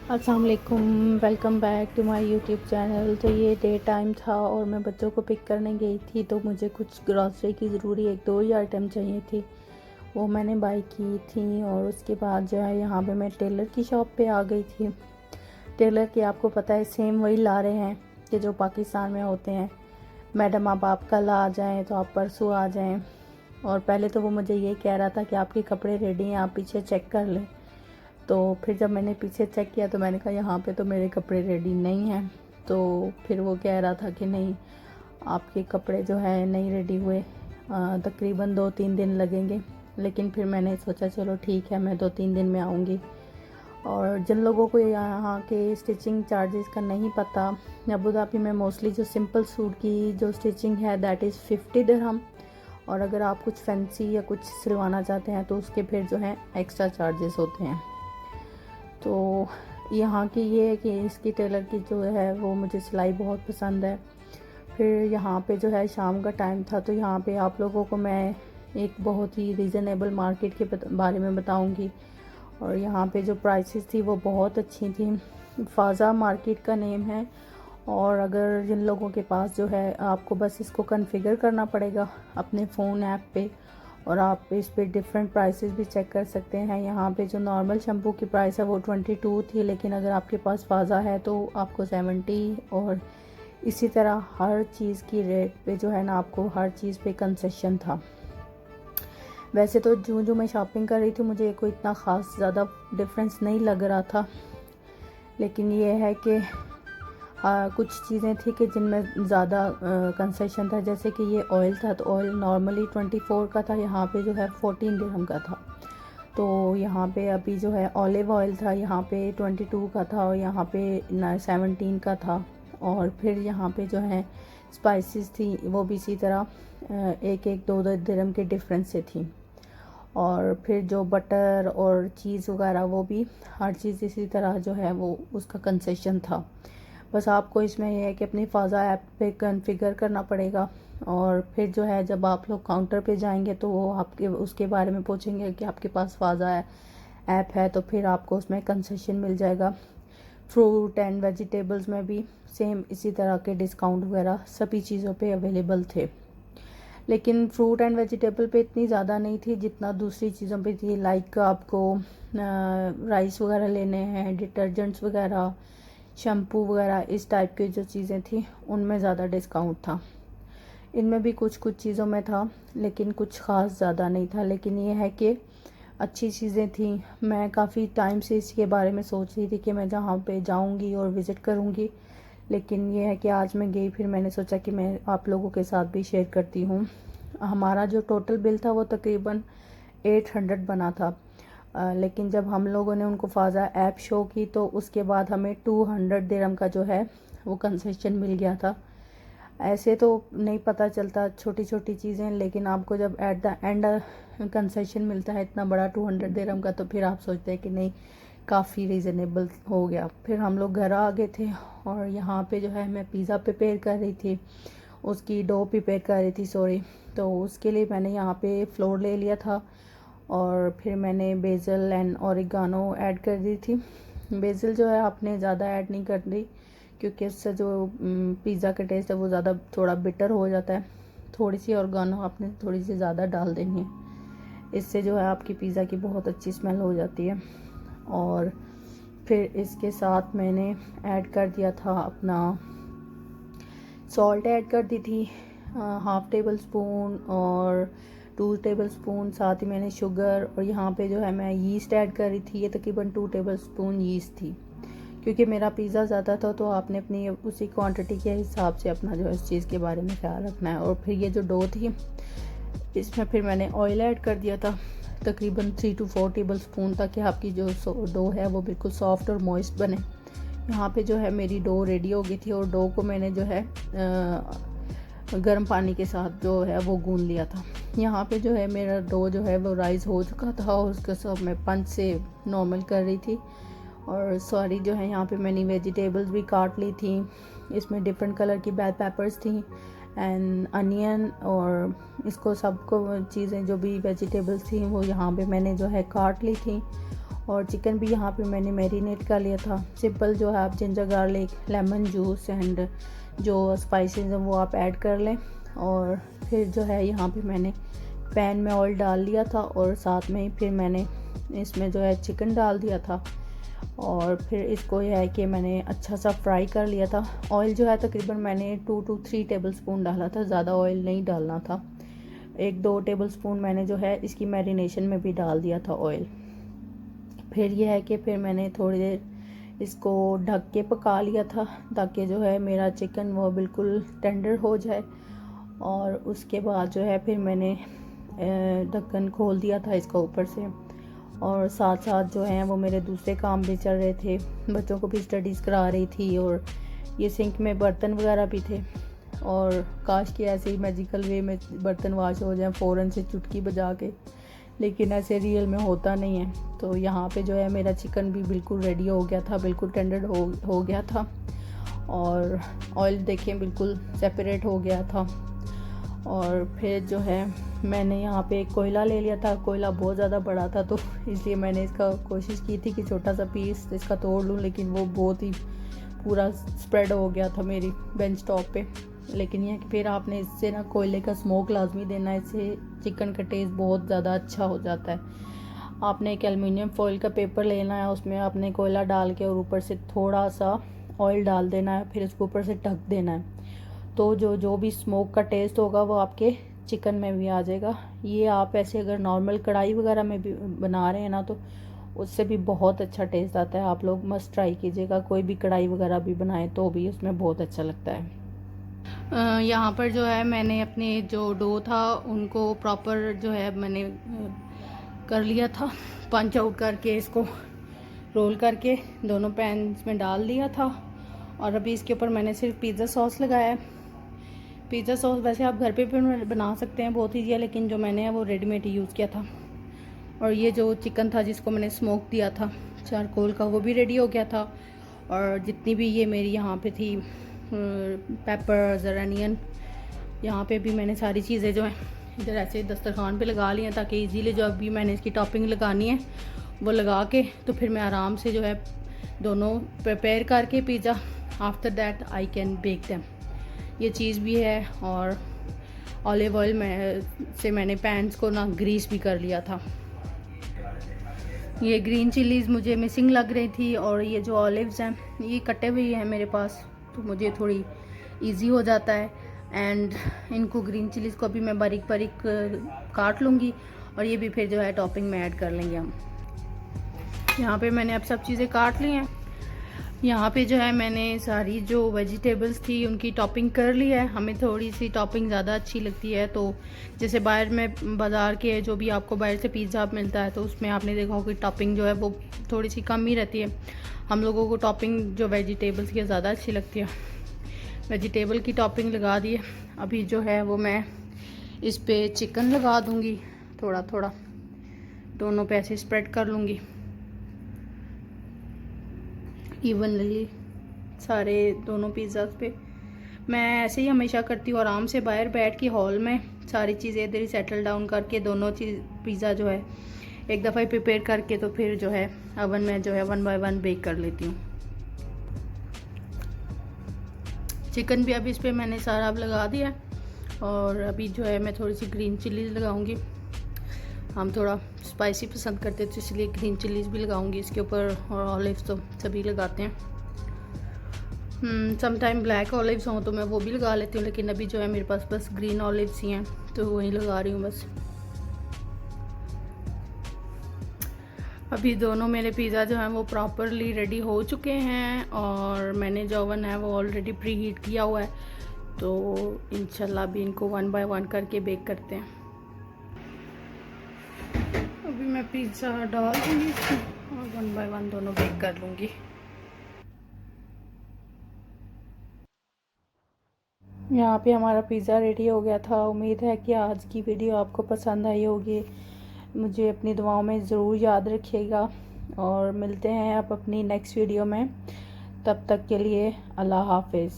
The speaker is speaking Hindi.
अस्सलाम वालेकुम, welcome back to my YouTube channel. तो ये डे टाइम था और मैं बच्चों को पिक करने गई थी, तो मुझे कुछ ग्रॉसरी की ज़रूरी 1-2 ही आइटम चाहिए थी, वो मैंने बाई की थी। और उसके बाद जो है यहाँ पे मैं टेलर की शॉप पे आ गई थी। टेलर की आपको पता है सेम वही ला रहे हैं कि जो पाकिस्तान में होते हैं, मैडम आप कल आ जाएँ तो आप परसों आ जाएँ। और पहले तो वो मुझे ये कह रहा था कि आपके कपड़े रेडी हैं, आप पीछे चेक कर लें। तो फिर जब मैंने पीछे चेक किया तो मैंने कहा यहाँ पे तो मेरे कपड़े रेडी नहीं हैं। तो फिर वो कह रहा था कि नहीं, आपके कपड़े जो है नहीं रेडी हुए, तकरीबन 2-3 दिन लगेंगे। लेकिन फिर मैंने सोचा चलो ठीक है, मैं 2-3 दिन में आऊँगी। और जिन लोगों को यहाँ के स्टिचिंग चार्जेस का नहीं पता, अबू धाबी में मोस्टली जो सिंपल सूट की जो स्टिचिंग है दैट इज़ 50 दिरहम। और अगर आप कुछ फैंसी या कुछ सिलवाना चाहते हैं तो उसके फिर जो है एक्स्ट्रा चार्जेस होते हैं। तो यहाँ की ये है कि इसकी टेलर की जो है वो मुझे सिलाई बहुत पसंद है। फिर यहाँ पे जो है शाम का टाइम था, तो यहाँ पे आप लोगों को मैं एक बहुत ही रीज़नेबल मार्केट के बारे में बताऊँगी। और यहाँ पे जो प्राइसेस थी वो बहुत अच्छी थी। फ़ाज़ा मार्केट का नेम है। और अगर जिन लोगों के पास जो है, आपको बस इसको कॉन्फ़िगर करना पड़ेगा अपने फ़ोन ऐप पे, और आप इस पे डिफरेंट प्राइसेस भी चेक कर सकते हैं। यहाँ पे जो नॉर्मल शैम्पू की प्राइस है वो 22 थी, लेकिन अगर आपके पास फ़ाज़ा है तो आपको 70। और इसी तरह हर चीज़ की रेट पे जो है ना, आपको हर चीज़ पे कंसेशन था। वैसे तो जो मैं शॉपिंग कर रही थी मुझे कोई इतना ख़ास ज़्यादा डिफरेंस नहीं लग रहा था, लेकिन ये है कि कुछ चीज़ें थी कि जिनमें ज़्यादा कंसेशन था। जैसे कि ये ऑयल था, तो ऑयल नॉर्मली 24 का था, यहाँ पे जो है 14 दिरहम का था। तो यहाँ पे अभी जो है ऑलिव ऑयल था, यहाँ पे 22 का था, और यहाँ पे 17 का था। और फिर यहाँ पे जो है स्पाइसेस थी वो भी इसी तरह 1-1, 2-2 दिरहम के डिफरेंस से थी। और फिर जो बटर और चीज़ वगैरह वो भी हर चीज़ इसी तरह जो है वो उसका कंसेशन था। बस आपको इसमें यह है कि अपनी फ़ाज़ा ऐप पे कॉन्फ़िगर करना पड़ेगा। और फिर जो है जब आप लोग काउंटर पे जाएंगे तो वो आपके उसके बारे में पूछेंगे कि आपके पास फ़ाज़ा ऐप है, तो फिर आपको उसमें कंसेशन मिल जाएगा। फ्रूट एंड वेजिटेबल्स में भी सेम इसी तरह के डिस्काउंट वगैरह सभी चीज़ों पे अवेलेबल थे। लेकिन फ्रूट एंड वेजिटेबल पे इतनी ज़्यादा नहीं थी जितना दूसरी चीज़ों पे थी। लाइक आपको राइस वगैरह लेने हैं, डिटर्जेंट्स वगैरह, शैम्पू वगैरह, इस टाइप की जो चीज़ें थी उनमें ज़्यादा डिस्काउंट था। इनमें भी कुछ कुछ चीज़ों में था, लेकिन कुछ ख़ास ज़्यादा नहीं था। लेकिन ये है कि अच्छी चीज़ें थी। मैं काफ़ी टाइम से इसके बारे में सोच रही थी कि मैं जहाँ पे जाऊँगी और विज़िट करूँगी, लेकिन ये है कि आज मैं गई, फिर मैंने सोचा कि मैं आप लोगों के साथ भी शेयर करती हूँ। हमारा जो टोटल बिल था वो तकरीबन 800 बना था। लेकिन जब हम लोगों ने उनको फ़ाज़ा ऐप शो की तो उसके बाद हमें 200 दिरहम का जो है वो कंसेशन मिल गया था। ऐसे तो नहीं पता चलता छोटी छोटी चीज़ें, लेकिन आपको जब एट द एंड कंसेशन मिलता है इतना बड़ा 200 दिरहम का, तो फिर आप सोचते हैं कि नहीं, काफ़ी रीज़नेबल हो गया। फिर हम लोग घर आ गए थे, और यहाँ पे जो है मैं पिज़्ज़ा प्रिपेयर कर रही थी, उसकी डो प्रिपेयर कर रही थी, सॉरी। तो उसके लिए मैंने यहाँ पे फ्लोर ले लिया था, और फिर मैंने बेसल एंड ओरिगानो ऐड कर दी थी। बेसल जो है आपने ज़्यादा ऐड नहीं कर दी, क्योंकि इससे जो पिज़्ज़ा का टेस्ट है वो ज़्यादा थोड़ा बिटर हो जाता है। थोड़ी सी ओरिगानो आपने थोड़ी सी ज़्यादा डाल देनी है, इससे जो है आपकी पिज़्ज़ा की बहुत अच्छी स्मेल हो जाती है। और फिर इसके साथ मैंने ऐड कर दिया था अपना सॉल्ट ऐड कर दी थी 1/2 टेबल स्पून और 2 टेबल स्पून। साथ ही मैंने शुगर, और यहाँ पे जो है मैं यीस्ट ऐड कर रही थी, ये तकरीबन 2 टेबल स्पून यीस्ट थी। क्योंकि मेरा पिज़्ज़ा ज़्यादा था तो आपने अपनी उसी क्वांटिटी के हिसाब से अपना जो है इस चीज़ के बारे में ख्याल रखना है। और फिर ये जो डो थी इसमें फिर मैंने ऑयल ऐड कर दिया था तकरीबन 3 to 4 टेबल स्पून, ताकि आपकी जो डो है वो बिल्कुल सॉफ्ट और मॉइस्ट बने। यहाँ पे जो है मेरी डो रेडी हो गई थी, और डो को मैंने जो है गर्म पानी के साथ जो है वो गूंद लिया था। यहाँ पे जो है मेरा डो जो है वो राइस हो चुका था, और उसके साथ मैं पंच से नॉर्मल कर रही थी। और सॉरी जो है यहाँ पे मैंने वेजिटेबल्स भी काट ली थी, इसमें डिफरेंट कलर की बेल पेपर्स थी एंड अनियन, और इसको सबको चीज़ें जो भी वेजिटेबल्स थी वो यहाँ पे मैंने जो है काट ली थी। और चिकन भी यहाँ पे मैंने मैरिनेट कर लिया था। सिंपल जो है आप ginger garlic, lemon juice and जो स्पाइसेस हैं वो आप ऐड कर लें। और फिर जो है यहाँ पे मैंने पैन में ऑयल डाल लिया था और साथ में फिर मैंने इसमें जो है चिकन डाल दिया था और फिर इसको यह है कि मैंने अच्छा सा फ्राई कर लिया था। ऑयल जो है तकरीबन मैंने 2 to 3 टेबल स्पून डाला था, ज़्यादा ऑयल नहीं डालना था। 1-2 टेबल स्पून मैंने जो है इसकी मैरिनेशन में भी डाल दिया था ऑयल। फिर यह है कि फिर मैंने थोड़ी देर इसको ढक के पका लिया था ताकि जो है मेरा चिकन वो बिल्कुल टेंडर हो जाए। और उसके बाद जो है फिर मैंने ढक्कन खोल दिया था इसका ऊपर से। और साथ साथ जो है वो मेरे दूसरे काम भी चल रहे थे, बच्चों को भी स्टडीज़ करा रही थी और ये सिंक में बर्तन वगैरह भी थे। और काश कि ऐसे ही मैजिकल वे में बर्तन वॉश हो जाए फ़ौरन से चुटकी बजा के, लेकिन ऐसे रियल में होता नहीं है। तो यहाँ पे जो है मेरा चिकन भी बिल्कुल रेडी हो गया था, बिल्कुल टेंडर हो गया था और ऑयल देखें बिल्कुल सेपरेट हो गया था। और फिर जो है मैंने यहाँ पे एक कोयला ले लिया था। कोयला बहुत ज़्यादा बड़ा था तो इसलिए मैंने इसका कोशिश की थी कि छोटा सा पीस इसका तोड़ लूँ, लेकिन वो बहुत ही पूरा स्प्रेड हो गया था मेरी बेंच टॉप पे। लेकिन यह कि फिर आपने इससे ना कोयले का स्मोक लाजमी देना है, इससे चिकन का टेस्ट बहुत ज़्यादा अच्छा हो जाता है। आपने एक एलुमिनियम फॉइल का पेपर लेना है, उसमें आपने कोयला डाल के और ऊपर से थोड़ा सा ऑयल डाल देना है, फिर उसको ऊपर से ढक देना है। तो जो भी स्मोक का टेस्ट होगा वो आपके चिकन में भी आ जाएगा। ये आप ऐसे अगर नॉर्मल कढ़ाई वगैरह में भी बना रहे हैं ना तो उससे भी बहुत अच्छा टेस्ट आता है। आप लोग मस्ट ट्राई कीजिएगा, कोई भी कढ़ाई वगैरह भी बनाए तो भी उसमें बहुत अच्छा लगता है। यहाँ पर जो है मैंने अपने जो डो था उनको प्रॉपर जो है मैंने कर लिया था, पंच आउट करके इसको रोल करके दोनों पैन्स में डाल दिया था। और अभी इसके ऊपर मैंने सिर्फ पिज़्ज़ा सॉस लगाया है। पिज़्ज़ा सॉस वैसे आप घर पे भी बना सकते हैं, बहुत ईजी है, लेकिन जो मैंने है वो रेडीमेड यूज़ किया था। और ये जो चिकन था जिसको मैंने स्मोक दिया था चारकोल का, वो भी रेडी हो गया था। और जितनी भी ये मेरी यहाँ पे थी पेपर्स और अनियन, यहाँ पे भी मैंने सारी चीज़ें जो हैं इधर ऐसे दस्तरखान पे लगा ली हैं ताकि इजीली जो अभी मैंने इसकी टॉपिंग लगानी है वो लगा के तो फिर मैं आराम से जो है दोनों प्रिपेयर करके pizza after that I can bake them. ये चीज़ भी है। और ऑलिव ऑयल से मैंने पैन्स को ना ग्रीस भी कर लिया था। ये ग्रीन चिलीज़ मुझे मिसिंग लग रही थी और ये जो ऑलिव्स हैं ये कटे हुए हैं मेरे पास, तो मुझे थोड़ी इजी हो जाता है। एंड इनको ग्रीन चिलीज़ को भी मैं बारीक बारीक काट लूँगी और ये भी फिर जो है टॉपिंग में ऐड कर लेंगे हम। यहाँ पे मैंने अब सब चीज़ें काट ली हैं। यहाँ पे जो है मैंने सारी जो वेजिटेबल्स थी उनकी टॉपिंग कर ली है। हमें थोड़ी सी टॉपिंग ज़्यादा अच्छी लगती है, तो जैसे बाहर में बाज़ार के जो भी आपको बाहर से पिज़्ज़ा मिलता है तो उसमें आपने देखा होगा कि टॉपिंग जो है वो थोड़ी सी कम ही रहती है। हम लोगों को टॉपिंग जो वेजिटेबल्स की ज़्यादा अच्छी लगती है। वेजिटेबल की टॉपिंग लगा दी है। अभी जो है वो मैं इस पर चिकन लगा दूँगी, थोड़ा थोड़ा दोनों पे ऐसे स्प्रेड कर लूँगी इवनली सारे दोनों पिज़्ज़ा पे। मैं ऐसे ही हमेशा करती हूँ, आराम से बाहर बैठ के हॉल में सारी चीज़ें इधर ही सेटल डाउन करके दोनों पिज़्ज़ा जो है एक दफ़ा ही प्रिपेयर करके तो फिर जो है ओवन में जो है 1 बाय 1 बेक कर लेती हूँ। चिकन भी अभी इस पर मैंने सारा अब लगा दिया और अभी जो है मैं थोड़ी सी ग्रीन चिलीज़ लगाऊंगी। हम थोड़ा स्पाइसी पसंद करते तो इसलिए ग्रीन चिलीज़ भी लगाऊंगी इसके ऊपर, और ऑलिव्स तो सभी लगाते हैं। समटाइम ब्लैक ऑलिव्स हों तो मैं वो भी लगा लेती हूँ, लेकिन अभी जो है मेरे पास बस ग्रीन ऑलिव्स ही हैं तो वही लगा रही हूँ बस। अभी दोनों मेरे पिज़्ज़ा जो हैं वो प्रॉपरली रेडी हो चुके हैं और मैंने जो ओवन है वो ऑलरेडी प्री हीट किया हुआ है, तो इंशाल्लाह अभी इनको 1 बाय 1 करके बेक करते हैं। अभी मैं पिज़्ज़ा डाल दूँगी और 1 बाय 1 दोनों बेक कर लूँगी। यहाँ पे हमारा पिज़्ज़ा रेडी हो गया था। उम्मीद है कि आज की वीडियो आपको पसंद आई होगी। मुझे अपनी दुआओं में ज़रूर याद रखिएगा और मिलते हैं आप अपनी नेक्स्ट वीडियो में। तब तक के लिए अल्लाह हाफिज़।